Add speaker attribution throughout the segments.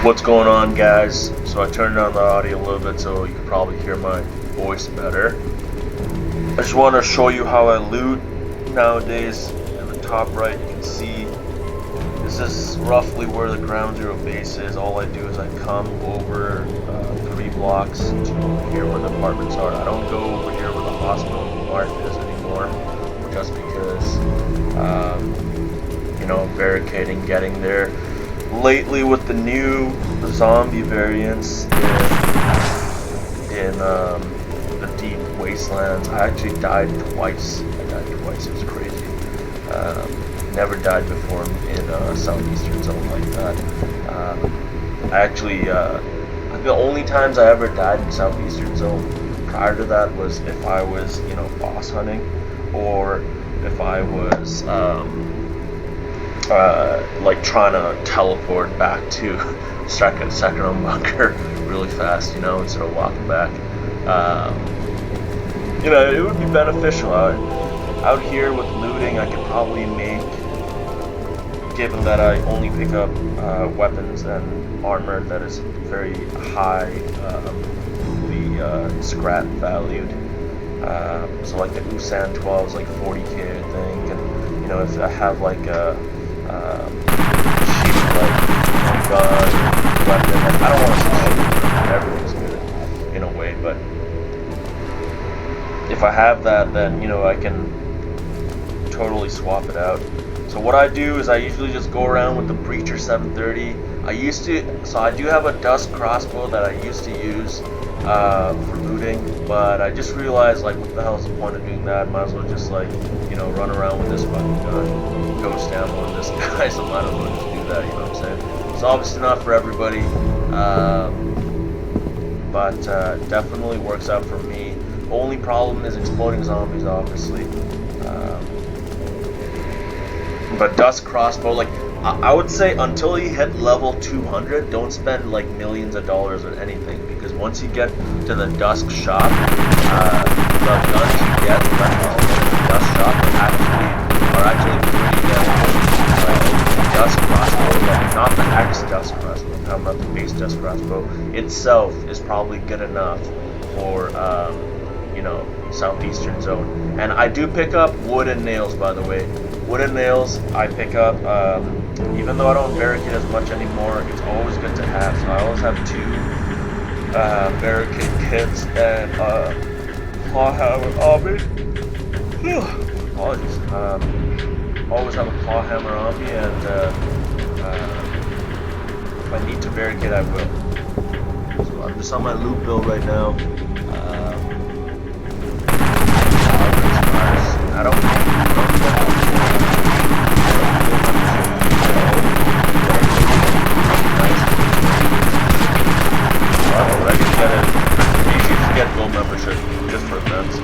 Speaker 1: What's going on, guys? So I turned down the audio a little bit so you can probably hear my voice better. I just want to show you how I loot nowadays. In the top right you can see this is roughly where the ground zero base is. All I do is I come over 3 blocks to here where the apartments are. I don't go over here where the hospital mark is anymore, just because I'm barricading getting there. Lately, with the new zombie variants in the deep wastelands, I actually died twice. It was crazy. Never died before in a southeastern zone like that. The only times I ever died in southeastern zone prior to that was if I was, boss hunting, or if I was like trying to teleport back to second on bunker really fast, instead of walking back. It would be beneficial out here with looting. I could probably make, given that I only pick up weapons and armor that is very high, scrap valued. So like the Usan 12 is like 40k, I think, and if I have like a cheap gun, weapon, I don't want to say everything's good in a way, but if I have that, then I can totally swap it out. So what I do is I usually just go around with the Breacher 730. I do have a dust crossbow that I used to use for looting, but I just realized, like, what the hell is the point of doing that? Might as well just, run around with this fucking gun, ghost ammo in this guy, so might as well just do that, you know what I'm saying? It's obviously not for everybody, but definitely works out for me. Only problem is exploding zombies, obviously. But dust crossbow, like, I would say until you hit level 200, don't spend like millions of dollars on anything, because once you get to the dusk shop, the guns you get from the dusk shop are actually pretty good. Like dust crossbow, like not the X dust crossbow, I'm talking about the base dust crossbow itself is probably good enough for southeastern zone. And I do pick up wooden nails, by the way. Wooden nails I pick up, even though I don't barricade as much anymore, it's always good to have. So I always have 2 barricade kits and claw hammer on me. Apologies. Always have a claw hammer on me, and if I need to barricade, I will. So I'm just on my loot build right now. I don't I can get it. It's easy to get gold membership just for events.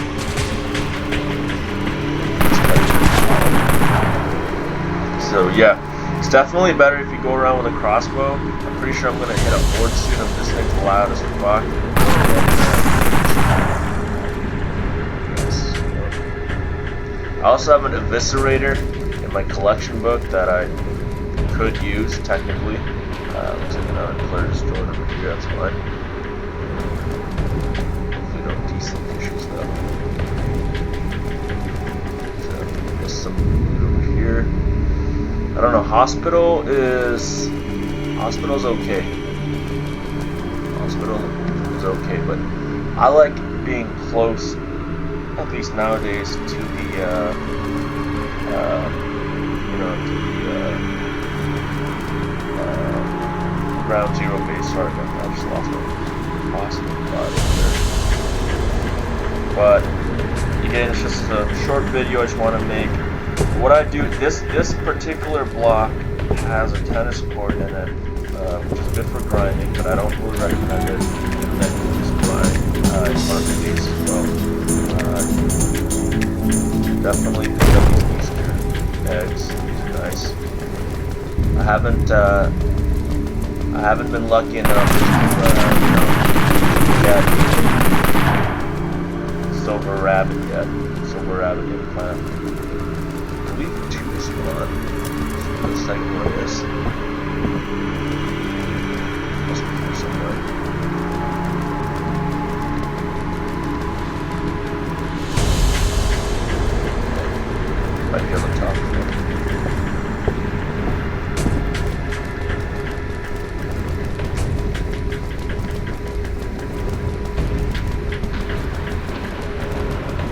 Speaker 1: So yeah, it's definitely better if you go around with a crossbow. I'm pretty sure I'm gonna hit a horde soon if this thing's loud as fuck. I also have an eviscerator in my collection book that I could use technically. Looks like another player destroyed over here, that's fine. Hopefully no decent issues though. So there's some loot over here. I don't know, hospital's okay. Hospital is okay, but I like being close, at least nowadays, to the ground zero base. Sorry, I just lost my awesome there. But again, it's just a short video I just want to make. What I do, this particular block has a tennis court in it, which is good for grinding, but I don't really recommend it. And then you just grind in front of the base as well. Definitely pick up these Easter eggs. These are nice. I haven't been lucky enough to get silver rabbit yet. Silver rabbit implant. I believe 2 spawn. The second one is. Must be here somewhere. Might be on the top floor.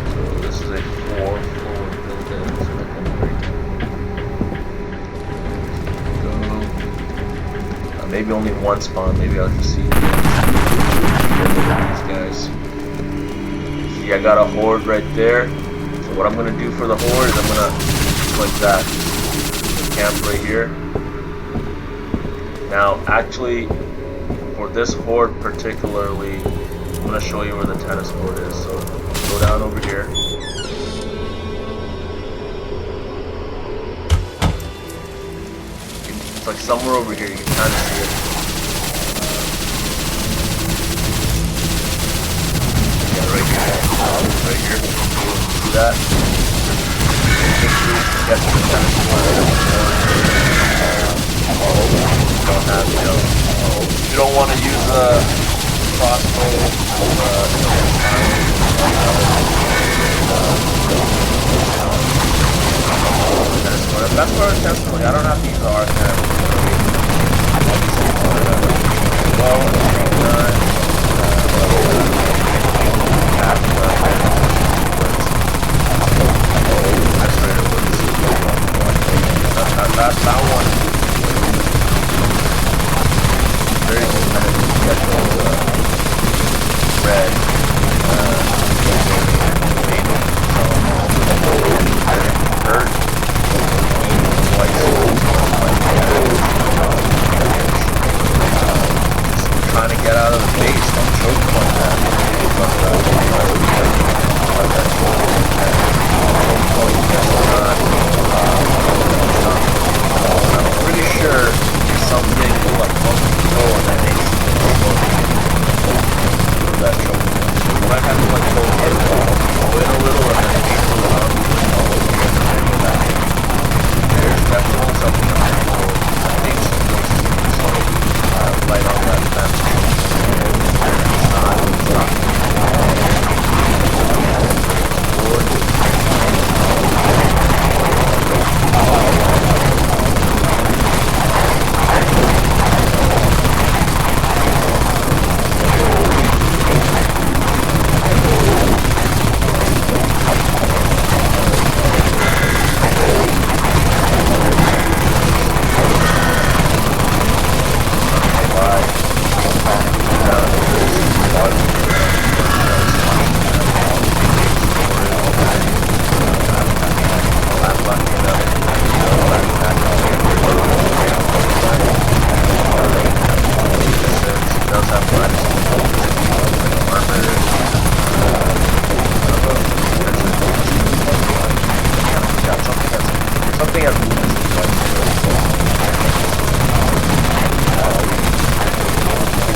Speaker 1: So this is a 4-floor building. So I can break it. Go. Maybe only one spawn. Maybe I'll just see these guys. See, I got a horde right there. So what I'm gonna do for the horde is I'm gonna like that camp right here. Now, actually, for this horde particularly, I'm gonna show you where the tennis court is. So go down over here. It's like somewhere over here. You can kind of see it. Yeah, right here. Right here. See that? Get to the tennis court. Don't have, you don't want to use a crossbow. That's where it's definitely. I don't have to use the arcane. Well, that one. Very good. Get those red. Hurt. Trying to get out of the base. Don't choke on that. I'm pretty sure there's something like control on that ace. That choke. You might have to like go in a little and then ace goes on. There's definitely something on that board. I think so. Light on that fence. It's not.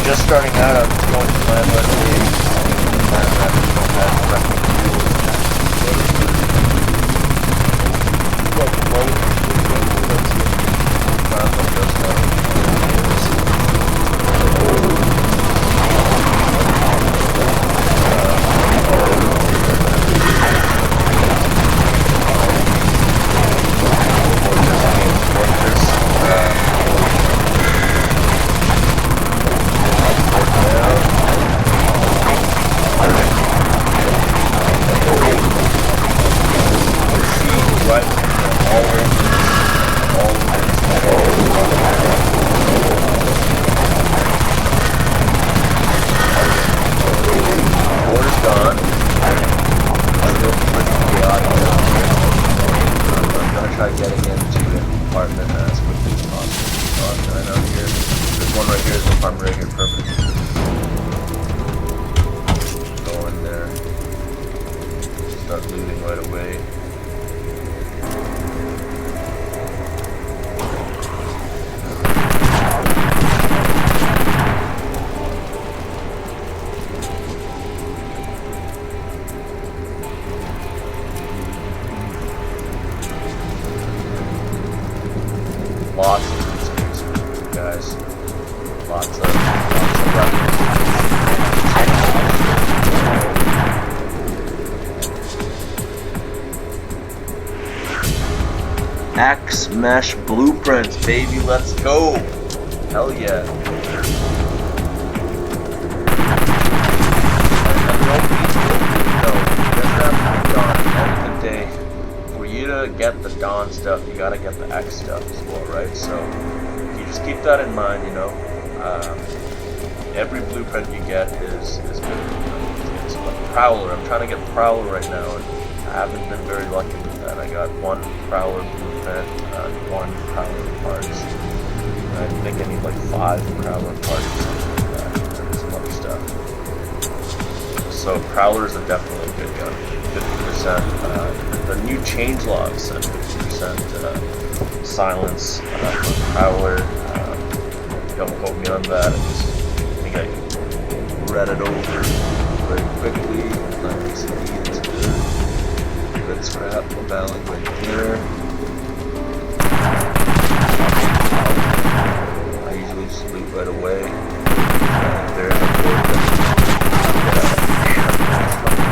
Speaker 1: Just starting out, I'm going to land on lots of these guys. Lots of X Mesh Blueprints, baby, let's go. Hell yeah. For you to get the Dawn stuff, you gotta get the X stuff as well, right? So you just keep that in mind, you know. Every blueprint you get is good. It's a Prowler. I'm trying to get Prowler right now, and I haven't been very lucky with that. I got one Prowler blueprint, one Prowler parts. I think I need like 5 Prowler parts, and some other stuff. So Prowlers are definitely a good gun. 50%. The new changelogs at 50% silence for Prowler. Don't quote me on that. I think I read it over very quickly. Nice, it's good. Good scrap. Valid right there. I usually just loot right away. There in the board.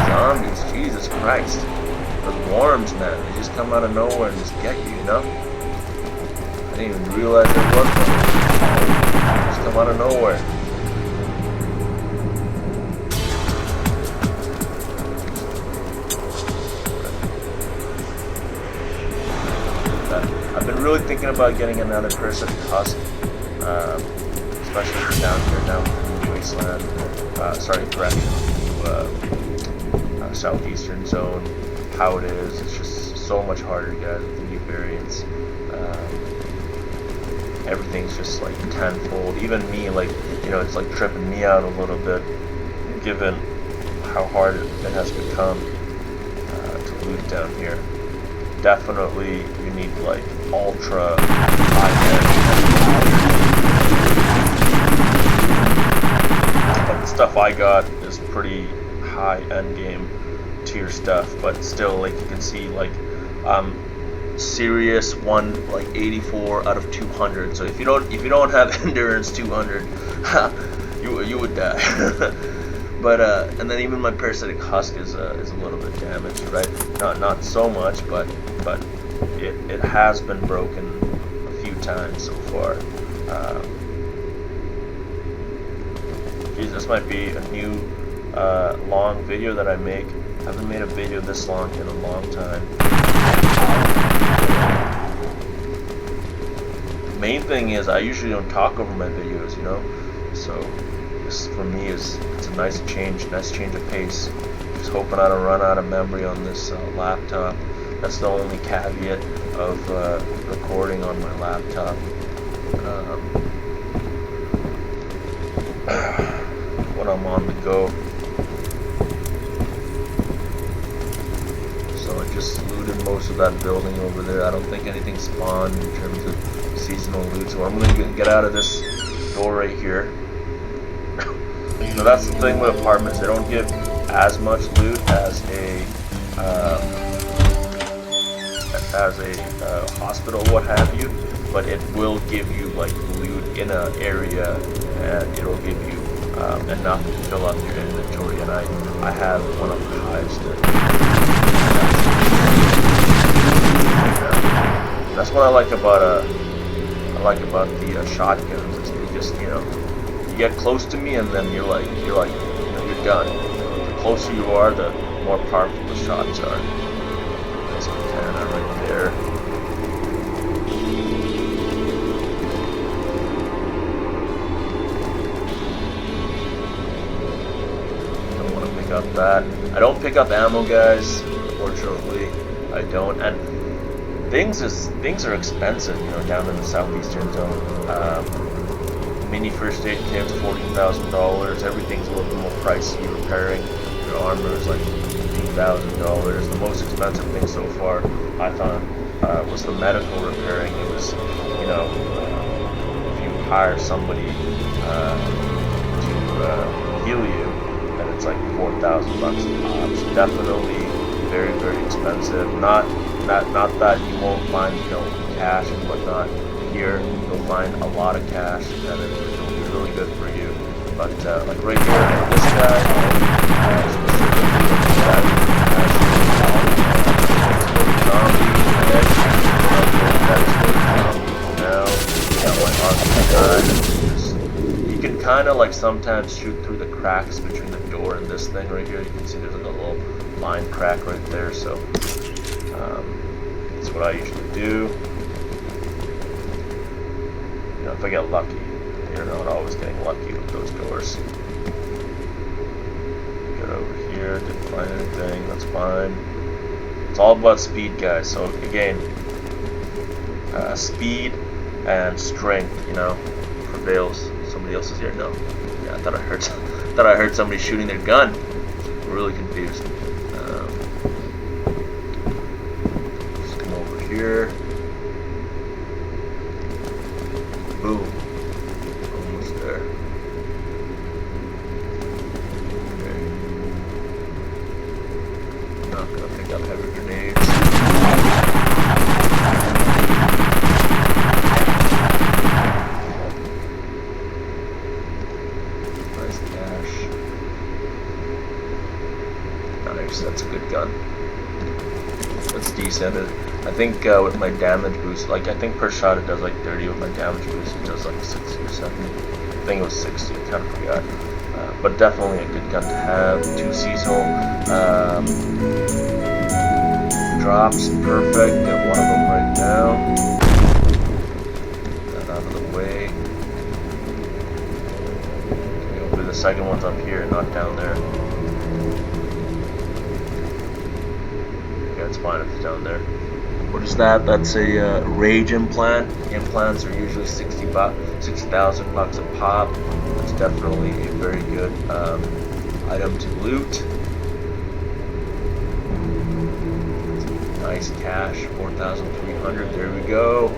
Speaker 1: Zombies, Jesus Christ. Those worms, man, they just come out of nowhere and just get you, you know? I didn't even realize there was one. Just come out of nowhere. I've been really thinking about getting another parasitic husk, especially down here now in the wasteland. Southeastern zone. How it is, it's just so much harder, guys, with the new variants. Everything's just like tenfold. Even me, like, you know, it's like tripping me out a little bit, given how hard it has become to loot down here. Definitely, you need like ultra high-end. But the stuff I got is pretty high-end game tier stuff, but still, like, you can see, like, serious one, like 84 out of 200. So if you don't have endurance 200, you would die. But and then even my parasitic husk is a little bit damaged, right? Not so much, but it has been broken a few times so far. Geez, this might be a new long video that I make. I haven't made a video this long in a long time. The main thing is I usually don't talk over my videos, you know. So this for me it's a nice change of pace. Just hoping I don't run out of memory on this laptop. That's the only caveat of recording on my laptop. When I'm on the go. So I just looted most of that building over there. I don't think anything spawned in terms of seasonal loot. So I'm going to get out of this door right here. So that's the thing with apartments. They don't give as much loot as a hospital, what have you, but it will give you like loot in an area, and it'll give you enough to fill up your inventory. And I have one of the highest. That's what I like about the shotguns. Is they just, you know, you get close to me and then you're like you know, you're done. The closer you are, the more powerful the shots are. Nice katana right there. Don't want to pick up that. I don't pick up ammo, guys. Unfortunately, I don't. And things are expensive, you know, down in the southeastern zone. Mini first aid kits, $14,000. Everything's a little bit more pricey. Repairing your armor is like $2,000. The most expensive thing so far I found was the medical repairing. It was, you know, if you hire somebody to heal you, then it's like $4,000 a pop. So definitely very, very expensive. Not that you won't find, you know, cash and whatnot. Here you'll find a lot of cash, and it'll be really good for you. But like right here, this guy, Now, got my arm. You can kind of like sometimes shoot through the cracks between the door and this thing right here. You can see there's like a little line crack right there. So that's what I usually do. You know, if I get lucky. You're not always getting lucky with those doors. Get over here, didn't find anything, that's fine. It's all about speed, guys. So again, speed and strength, you know, prevails. Somebody else is here. No, yeah, I thought I heard somebody shooting their gun. I'm really confused. Just come over here. Boom. Almost there. Okay. Not gonna pick up heavy grenades. Nice cash. Nice, that's a good gun. That's decent. I think with my damage boost, like I think per shot it does like 30. With my damage boost it does like 60 or 70. I think it was 60. I kind of forgot. But definitely a good gun to have. 2 seasonal drops, perfect. Get one of them right now. Get that out of the way. Okay, hopefully the second one's up here and not down there. Yeah, it's fine if it's down there. What is that? That's a rage implant. Implants are usually $60,000 a pop. It's definitely a very good item to loot. Nice cash, 4,300. There we go.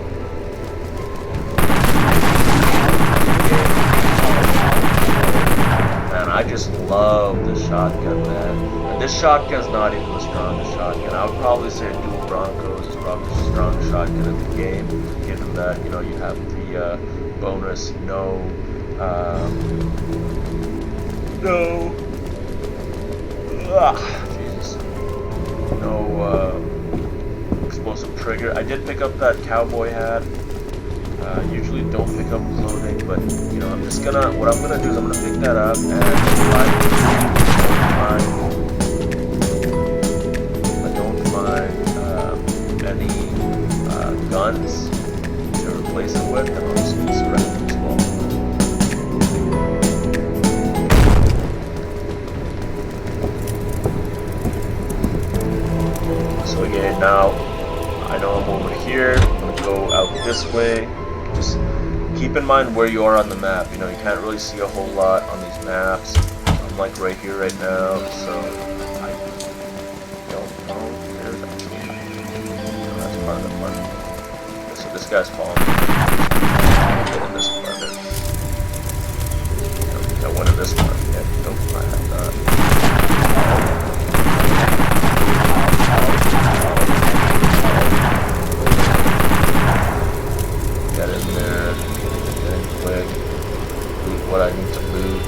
Speaker 1: Man, I just love this shotgun, man. And this shotgun's not even the strongest shotgun. I would probably say a dual Broncos is probably the strongest shotgun in the game, given that, you know, you have the bonus no explosive trigger. I did pick up that cowboy hat. Usually don't pick up clothing, but you know, what I'm gonna do is I'm gonna pick that up and I don't find any guns to replace it with, and I'll just use the rest as well. So again, now I know I'm over here. I'm gonna go out this way. Just keep in mind where you are on the map. You know, you can't really see a whole lot on these maps. I'm like right here right now, so I don't know. There's actually, that's part of the fun. So this guy's following me. Get in this apartment. I went in this one. Yeah, don't I have that. Get in there, get in quick, loot what I need to loot.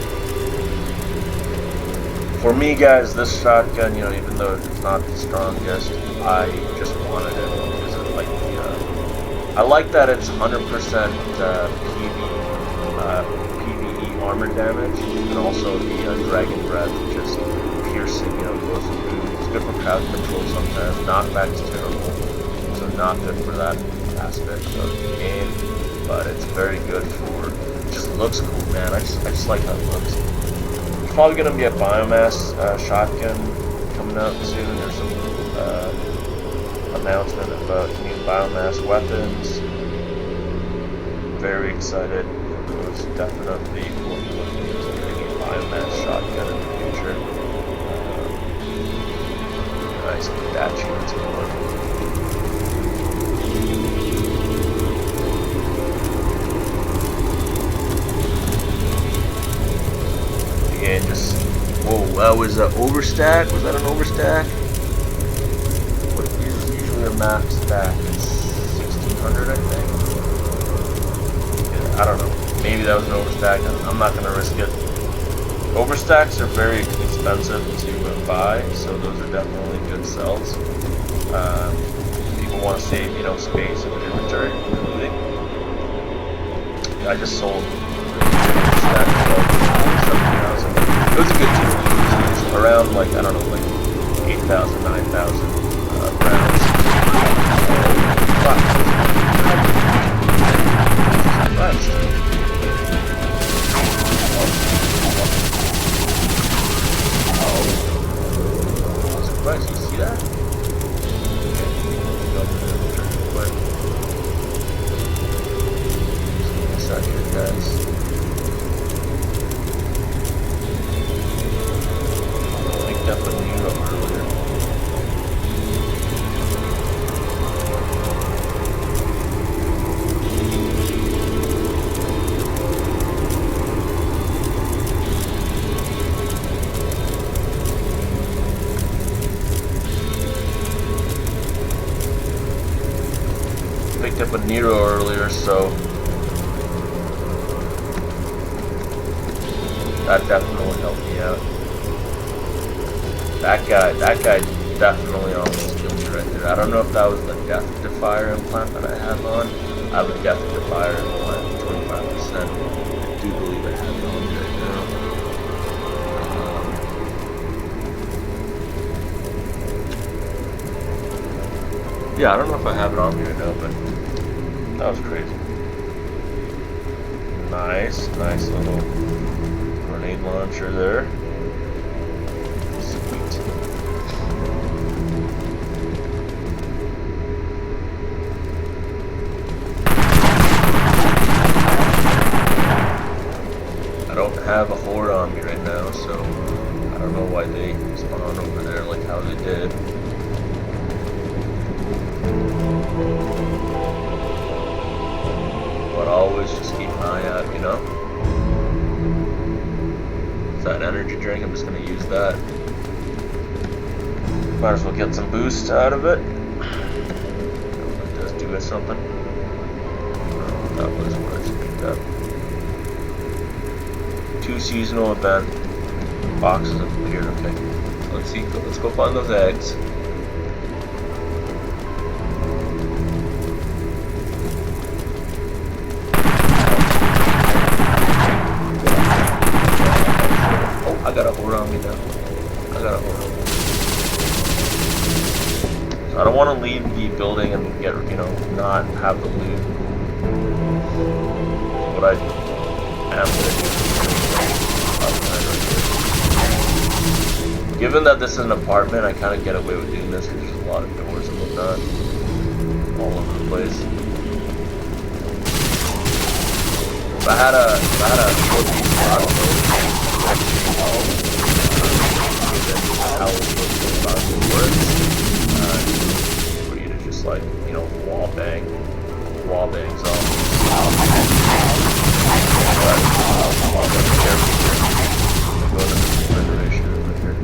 Speaker 1: For me, guys, this shotgun, you know, even though it's not the strongest, I just wanted it because of like the, I like that it's 100% PvE armor damage, and also the Dragon Breath, just piercing, you know, goes through. It's good for crowd control sometimes. Knockback's terrible, so not good for that aspect of the game, but it's very good for, it just looks cool, man. I just like how it looks. There's probably going to be a biomass shotgun coming out soon. There's some announcement about new biomass weapons. Very excited for those. Definitely will be looking into getting a biomass shotgun in the future. Nice attachments going. And just, whoa, that was an overstack? Was that an overstack? What is usually a max stack? It's 1600, I think. Yeah, I don't know. Maybe that was an overstack. I'm not going to risk it. Overstacks are very expensive to buy, so those are definitely good sells. If you people want to save, you know, space in their inventory. I just sold that 7,000. It was a good deal. It was around like, I don't know, like 8,000, 9,000 rounds. Surprised. You see that? Guys. I picked up a Nero earlier. Picked up a Nero earlier, so that definitely helped me out. That guy definitely almost killed me right there. I don't know if that was the Death Defier implant that I have on. I have a Death Defier implant, 25%. I do believe I have it on right now. Yeah, I don't know if I have it on me right now, but that was crazy. Nice little grenade launcher there. Sweet. I don't have a horde on me right now, so I don't know why they spawned over there like how they did. But always just keep an eye out, you know? That energy drink, I'm just going to use that. Might as well get some boost out of it. It does do us something. That was what I just picked up. 2 seasonal event boxes have appeared. Okay, let's see. Let's go find those eggs. I got a horde on me now. So I don't want to leave the building and get, you know, not have the loot. What I am going to do. Given that this is an apartment, I kind of get away with doing this because there's a lot of doors and whatnot all over the place. If I had a short-piece spot, how it works, for you to just like, you know, wall bangs off. Go to the refrigeration over here.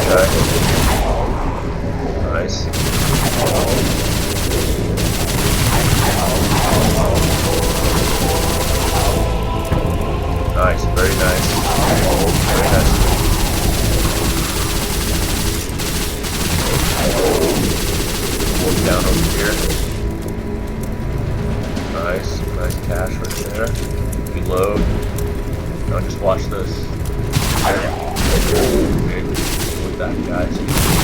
Speaker 1: Okay. Nice. Nice, very nice. Very nice. Look down over here. Nice cash right there. Reload. Now just watch this. Okay, with that, guys.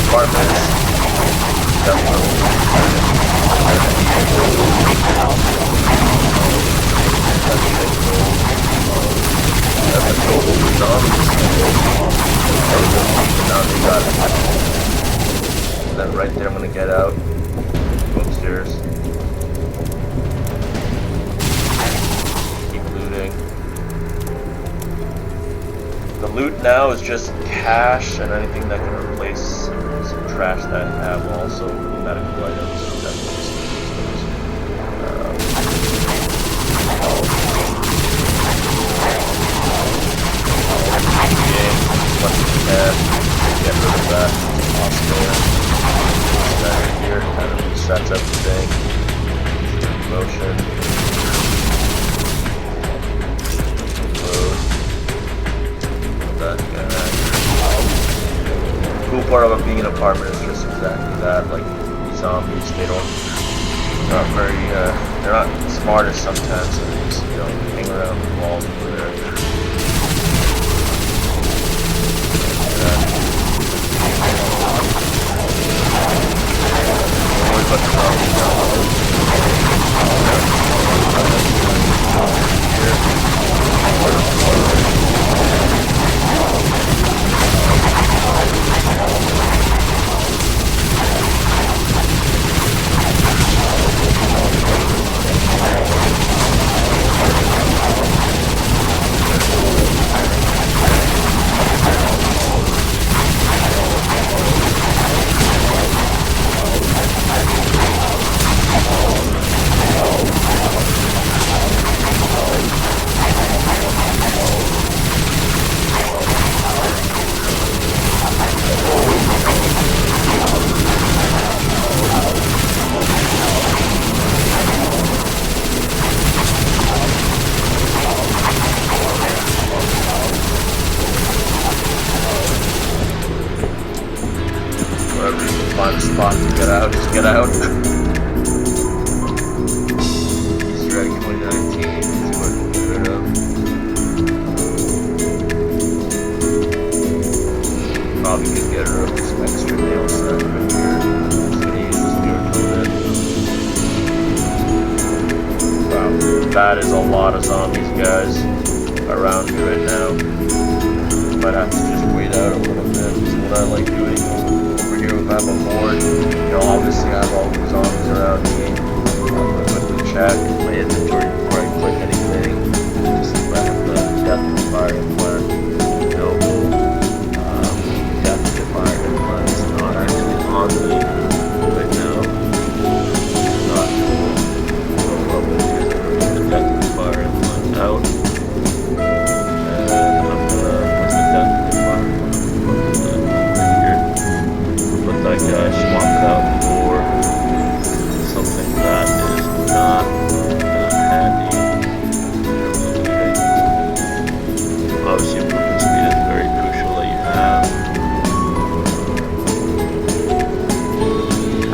Speaker 1: Apartments. Definitely. And then right there I'm gonna get out, go upstairs, keep looting. The loot now is just cash and anything that can replace some trash that I have, also medical items. Get rid of that hospital. That right here kind of resets everything. Motion. Load. that. Cool part about being an apartment is just exactly that. Like these zombies, they're not very, they're not the smartest sometimes. So they just, hang around the walls over there. Always let the zombies find a spot to get out, just get out. Easter egg 2019 is what to get rid of. Probably could get rid of this extra nail set right here. Just gonna use this miracle bit. Wow, that is a lot of zombies, guys, around me right now. Might have to just wait out a little bit. This is what I like doing. Here if I'm on board, obviously I have all the zombies around me. I'm going to quickly check my inventory before I click anything. Just see if I have the death and fire implant. No, death and fire implant is not actually on me right now. It's not cool. So what I'm going to do is I'm going to get the death and fire implant out. And I'm going to put the death and fire implant that guy, swap it out for something that is not that handy in terms of looting. Obviously, movement speed is very crucial that you have.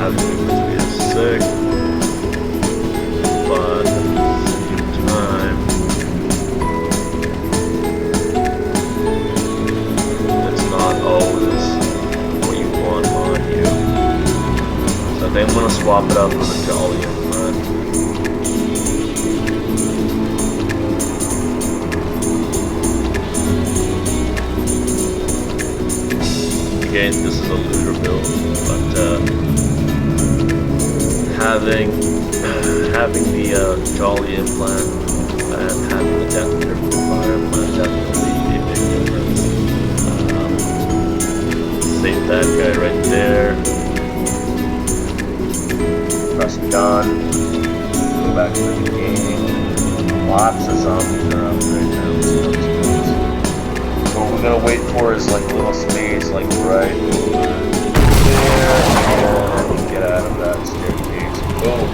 Speaker 1: Having movement speed is sick, but at the same time, it's not always what you want on you. So I think I'm going to swap it out for the Jolly implant. Again, this is a looter build, but having the Jolly implant and having the Death and Fire implant definitely a big difference. Save that guy right there. Press done. Go back to the game. Lots of zombies around right now. So what we're gonna wait for is like a little space, like right over there, and get out of that staircase. Boom.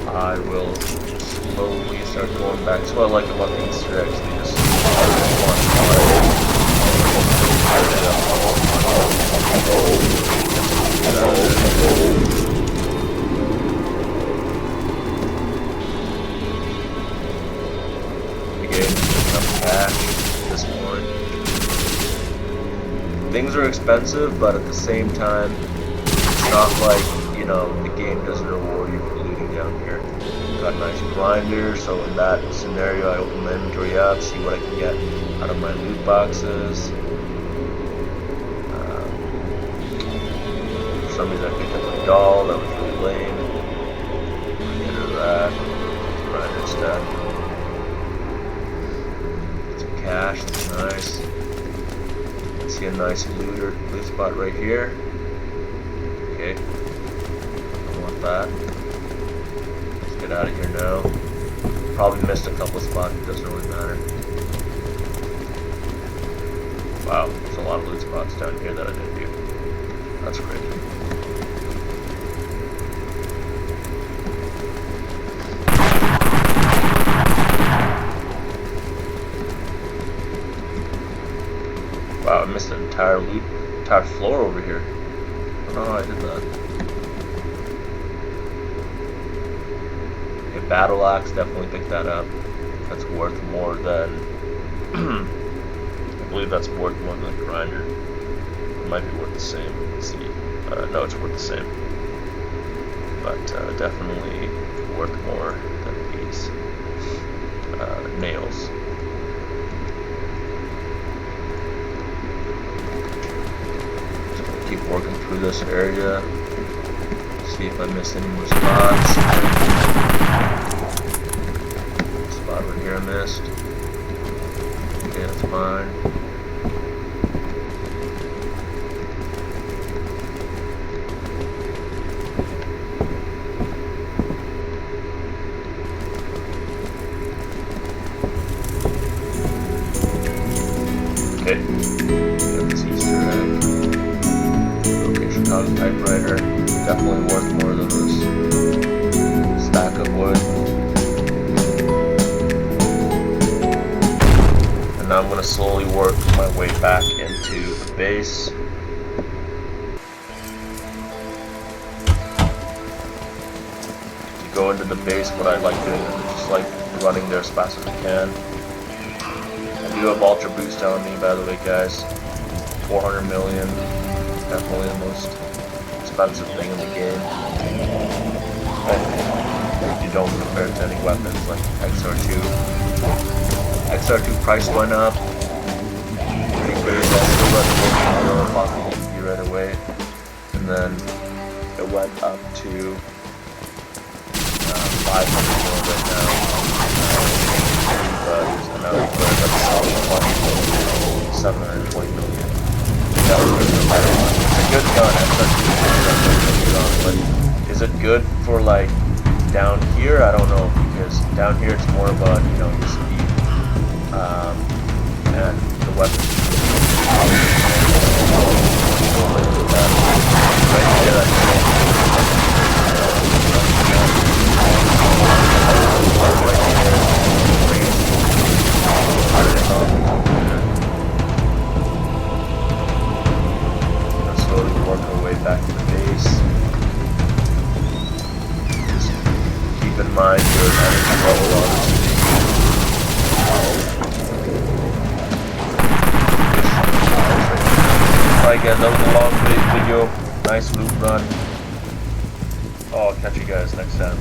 Speaker 1: I will slowly start going back. That's what I like about the Easter eggs. They just again, enough cash at this point. expensive, but at the same time, it's not like, you know, the game doesn't reward you for looting down here. Got a nice grinder, so in that scenario, I open my inventory up, see what I can get out of my loot boxes. For some reason, I picked up a doll. That was really lame. Get rid of that. Grinder instead. Get some cash. That's nice. See a nice loot spot right here. Okay. Don't want that. Let's get out of here now. Probably missed a couple spots, it doesn't really matter. Wow, there's a lot of loot spots down here that I didn't do. That's great. Wow, I missed an entire floor over here. I don't know how I did that. Okay, battle axe, definitely picked that up. That's worth more than I believe that's worth more than a grinder. It might be worth the same. Let's see. No, it's worth the same. But definitely worth more than these nails. Keep working through this area. See if I missed any more spots. Spot right here I missed. Okay, that's fine. Okay. Got this Easter egg. Typewriter, definitely worth more than this stack of wood. And now I'm going to slowly work my way back into the base. To go into the base, what I like doing is just like running there as fast as I can. I do have Ultra Boost on me, by the way, guys. 400 million. Definitely the most expensive thing in the game. And you don't compare it to any weapons like XR2. XR2 price went up. Pretty crazy. I still got the possible EMP right away. And then it went up to 500 more right now. But another player that's selling 720 million. That was really it's a good gun, but is it good for like down here? I don't know, because down here it's more about, you know, the speed and the weapon. Work our way back to the base. Just keep in mind your energy level, obviously. Alright guys, that was a long video. Nice loop run. Oh, I'll catch you guys next time.